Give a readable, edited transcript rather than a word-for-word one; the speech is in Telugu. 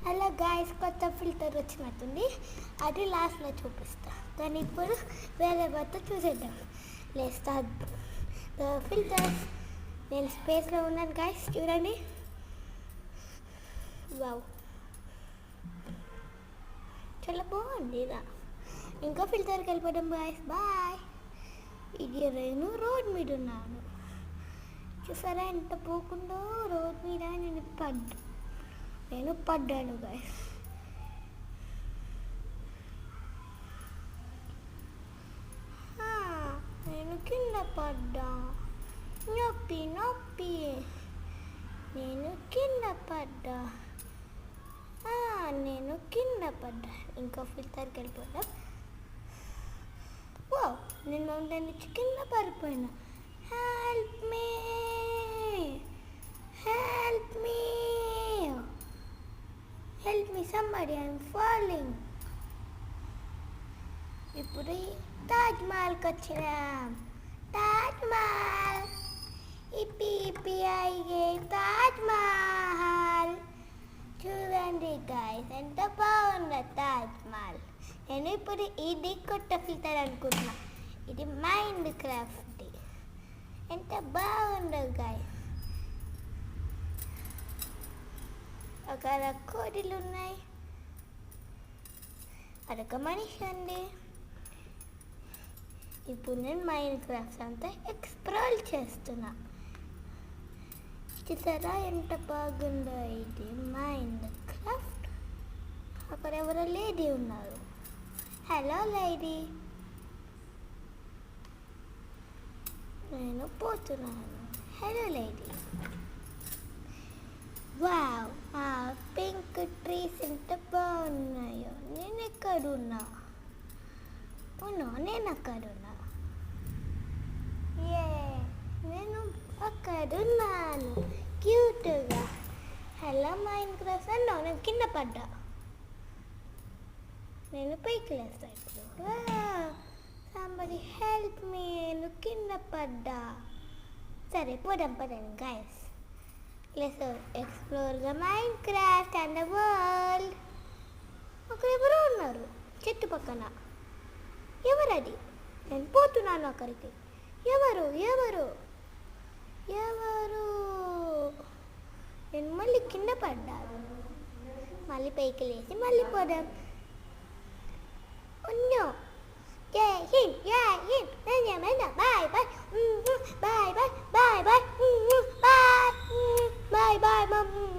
అలా గాయస్ కొత్త ఫిల్టర్ వచ్చినట్టుంది, అది లాస్ట్లో చూపిస్తా. కానీ ఇప్పుడు వేరే వాటితో చూసేద్దాం. లేస్తా ఫిల్టర్స్. నేను స్పేస్లో ఉన్నాను గాయస్, చూడండి. వావ్, చాలా బాగుంది ఇలా. ఇంకో ఫిల్టర్కి వెళ్ళిపోదాం గాయస్. బాయ్. ఇది నేను రోడ్ మీద ఉన్నాను, చూసారా ఎంత పోకుందో రోడ్ మీద. నేను పడ్డాను గాయస్. నేను కింద పడ్డా, నొప్పి నొప్పి. నేను కింద పడ్డా. ఇంకో ఫిల్టర్కి వెళ్ళిపోతాం. ఓ, నేను మౌంటైన్ నుంచి కింద పడిపోయినా. Help me, help me, help me somebody, I'm falling. ఇప్పుడు తాజ్ మహల్కి వచ్చినాం. తాజ్ మహల్, ఇప్పి ఇప్పి అయ్యే తాజ్ మహల్. చూడండి గాయస్ ఎంత బాగుందో తాజ్ మహల్. నేను ఇప్పుడు ఇది కొత్త ఫిల్టర్ అనుకుంటున్నా. ఇది మైండ్ క్రాఫ్ట్. ఎంత బాగుందో గాయస్. అక్కడ కోడిలు ఉన్నాయి, అదొక మనిషి ఉంది. ఇప్పుడు నేను మైండ్ క్రాఫ్ట్ అంతా ఎక్స్ప్లోర్ చేస్తున్నా. చూసారా ఎంత బాగుందో ఇది మైండ్ క్రాఫ్ట్. అక్కడ ఎవరో లేడీ ఉన్నారు. హలో లేడీ, నేను పోతున్నాను. Hello lady. వావ్, ఆ పింక్ ట్రీస్ ఎంత బాగున్నాయో. నేను ఎక్కడున్నా? నేను అక్కడున్నా. నేను అక్కడున్నాను క్యూట్గా. హలో మైండ్ క్రాఫ్ట్ అన్నా. నేను కింద పడ్డా. నేను పైకి లేస్తా ఇప్పుడు. సంబడి హెల్ప్ మీ, నేను కింద పడ్డా. సరే పోదాం పదండి guys. Let's explore the mind craft and the world. అక్కడ ఎవరో ఉన్నారు చెట్టు పక్కన. ఎవరది? నేను పోతున్నాను అక్కడికి. ఎవరు ఎవరు ఎవరు? నేను మళ్ళీ కింద పడ్డాను. మళ్ళీ పైకి లేచి మళ్ళీ పోదాం. ఉన్నో జై హింద్, జై Hind. Bye bye, bye bye, bye bye, bye bye, bye.